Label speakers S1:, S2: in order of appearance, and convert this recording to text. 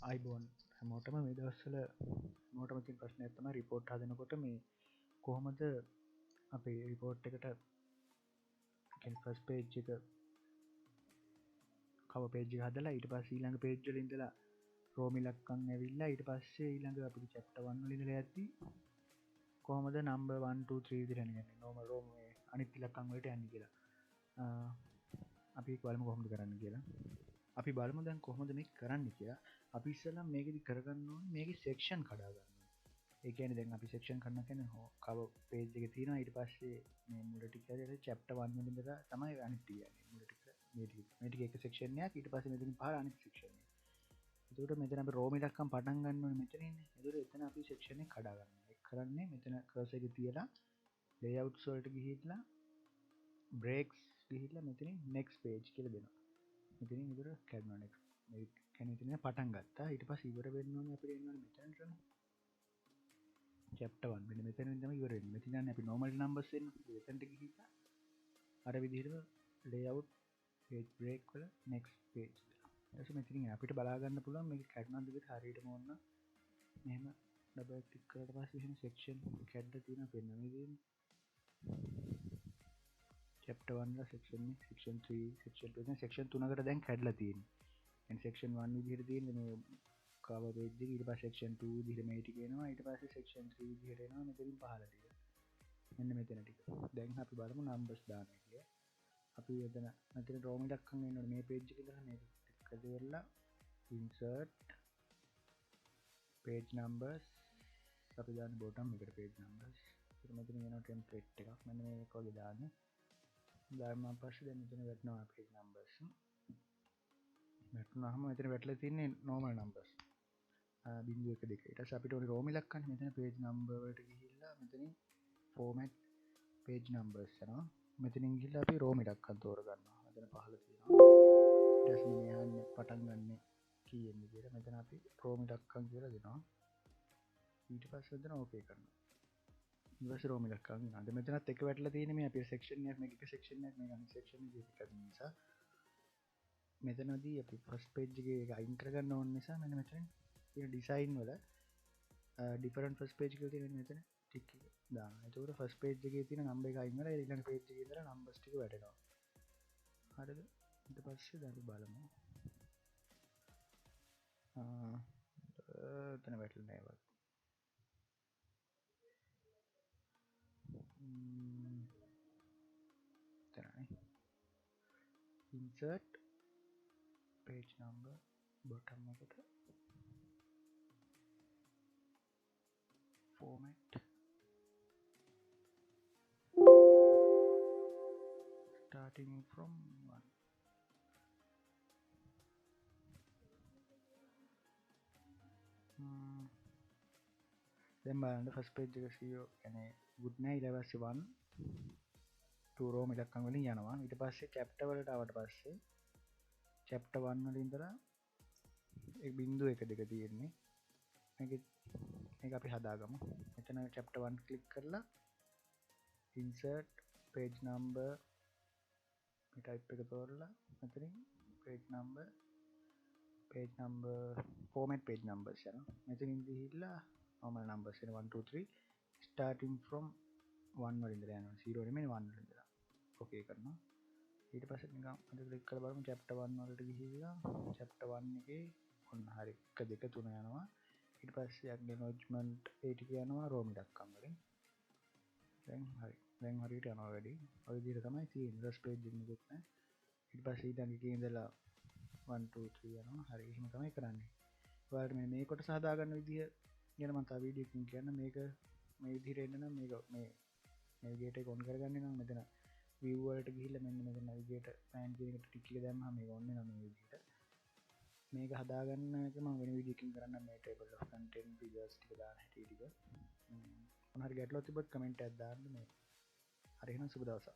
S1: අයිබෝන් හැමෝටම මේ දවස්සල මෝටමතින් ප්‍රශ්න ඇත්තම රිපෝට් හදනකොට මේ කොහොමද අපේ රිපෝට් එකට ෆස් පේජ් එක කව පේජ් හදලා ඊට පස් ඊළඟ පේජ්ජල ඉඳලා රෝමිලක්කන් ඇවිල්ලා ඊට පස්සේ ඊළඟ අපි චප්ට වන්නලිඳල ඇති කොහමද නම්බ 1 දිරනගන්න නොම රෝම අනිත්තිලක්කංවලට යන්න කියලා අපි කොල්ම කොහොමද කරන්න කියලා අපි බලමු දැන් කොහොමද මේ කරන්න කියලා අපි ඉස්සෙල්ලා මේකෙදි කරගන්න ඕනේ මේකේ සෙක්ෂන් කඩා ගන්න. ඒ කියන්නේ දැන් අපි සෙක්ෂන් කරන කෙනේ කව පේජ් එකේ තියෙනවා ඊට පස්සේ මේ මුල ටික ඇරලා chapter 1 වලින් ඉඳලා තමයි අනිත් ටික යන්නේ. මුල ටික මේ ටික එක සෙක්ෂන් එකක් ඊට පස්සේ මෙතනින් පහළ අනිත් සෙක්ෂන් එක. ඒකට මෙතන අපි රෝ මිලක්කම් පටන් ගන්න ඕනේ මෙතන ඉන්නේ. ඒකට එතන අපි සෙක්ෂන් එක කඩා ගන්නවා. ඒක කරන්නේ මෙතන කර්සර් එක තියලා layouts වලට ගිහිල්ලා breaks ගිහිල්ලා මෙතනින් next page කියලා දෙනවා. මෙතනින් ඉවර කරනවා next. මේ කියන්නේ ඉතින් පටන් ගත්තා. ඊට පස්සේ ඉවර වෙන්න ඕනේ අපිට එන්න ඕනේ මෙතනට. chapter 1 මෙන්න මෙතනින් තමයි ඉවර වෙන්නේ. මෙතන යන්නේ අපි normal numbers එන්න. එතනට ගිහිල්ලා අර විදිහට layout page break වල next page ඊට මෙතනින් අපිට බලා ගන්න පුළුවන් මේක කැඩනවද කියලා හරියටම ඕන මෙහෙම ඩබල් ක්ලික් කරලා පස්සේ එහෙම section කැඩලා තියෙනවා පෙන්වන්න මේ chapter 1 ලා section 1 section 3 section 2 දැන් section 3කට දැන් කැඩලා තියෙනවා. දැන් section 1 විදිහට තියෙන්නේ මේ cover page එක ඊට පස්සේ section 2 විදිහට මේ ටික එනවා ඊට පස්සේ section 3 විදිහට එනවා මෙතනින් පහළ ටික. මෙන්න මෙතන ටික. දැන් අපි බලමු numbers දාන්න කියලා. අපි මෙතන රෝ මිලක්කම් එනවනේ මේ page එකේ ඉඳලා මේක ටික දෙවලා insert page numbers අපි දාන්න bottom එකට page numbers. ඊට මෙතන එනවා template එකක්. මෙන්න මේක වගේ දාන්න. දාන්න පස්සේ දැන් මෙතන වැටෙනවා page numbers. වැටුනහම මෙතන වැටලා තියෙන්නේ normal numbers. බිංදුව 1 2. ඊට පස්සේ අපිට ඕනේ රෝ මිලක්කම් මෙතන page number වලට ගිහිල්ලා මෙතනින් format page numbers යනවා. මෙතනින් ගිහිල්ලා අපි රෝ මිලක්කම් තෝරගන්නවා. මෙතන පහළ තියෙනවා. ඊට පස්සේ මේ යන්නේ පටන් ගන්න කීයෙන් විදියට මෙතන අපි රෝ මිලක්කම් කියලා දෙනවා. ඊට පස්සේ මෙතන ඕකේ කරනවා. ඊට පස්සේ රෝ මිලක්කම් ගන්නවා. දැන් මෙතනත් එක වැටලා තියෙන්නේ මේ අපේ section එකක් මේක එක section එකක් මේක අනිත් section එකක් නිසා මෙතනදී අපි ෆස්ට් පේජ් එකේ එක අයින් කරගන්න ඕන නිසා මෙන්න මෙතන තියෙන ඩිසයින් වල ඩිෆරන්ට් ෆස්ට් පේජ් කියලා තියෙන මෙතන ටික් එක දාන්න. ඒකෝර ෆස්ට් පේජ් එකේ තියෙන නම්බර් එක අයින් කරලා ඊළඟ පේජ් එකේ ඉඳලා නම්බර්ස් ටික වැටෙනවා. හරිද? ඊට පස්සේ දැන් බලමු. එතන වැටෙන්නේ නැහැ වත්. එතනනේ. insert page number bottom එකට format starting from 1 දැන් බලන්න ෆස්ට් පේජ් එක CEO කියන්නේ good නෑ ඊට පස්සේ 1 2 රෝ මිලක්කම් වලින් යනවා ඊට පස්සේ chapter වලට ආවට පස්සේ chapter 1 වල ඉඳලා ඒ බිංදුව 1 2 තියෙන්නේ මේක අපි හදාගමු මෙතන chapter 1 ක්ලික් කරලා insert page number මේ type එක තෝරලා මෙතනින් page number format page numbers යනවා මෙතනින් ගිහිල්ලා normal numbers එන 1 2 3 starting from 1 වලින් ඉඳලා යනවා 0 නෙමෙයි 1 වලින් ඉඳලා ඕකේ කරනවා ඊට පස්සේ නිකන් අද ක්ලික් කරලා බලමු chapter 1 වලට ගිහිල්ලා chapter 1 එකේ ඔන්න හරි 1 2 3 යනවා ඊට පස්සේ acknowledgement ඒ ටික යනවා රෝ මිලක්කම් වලින් දැන් හරියට යනවා වැඩි ඔය විදිහට තමයි තියෙන්නේ ෆස්ට් පේජ් එක නිකුත් නැහැ ඊට පස්සේ ඊළඟ එකේ ඉඳලා 1 2 3 යනවා හරි එහෙම තමයි කරන්නේ ඔයාලට මේ කොටස හදාගන්න විදිය ගැන මම තව වීඩියෝ එකකින් කියන්න මේක මේ විදිහට එන්න නම් මේක මේ navigate එක on කරගන්න නම් මෙතන view වලට ගිහිල්ලා මෙන්න මෙතන navigate pan කියන එකට ටික් එක දැම්මම මේක on වෙනවා මේ විදිහට මේක හදාගන්න එක මම වෙන වීඩියෝ එකකින් කරන්නම් මේ table of content figures ටික දාන හැටි ටික මොන හරි ගැටලුවක් තිබ්බොත් කමෙන්ට් එකක් දාන්න මේ හරි එහෙනම් සුබ දවසක්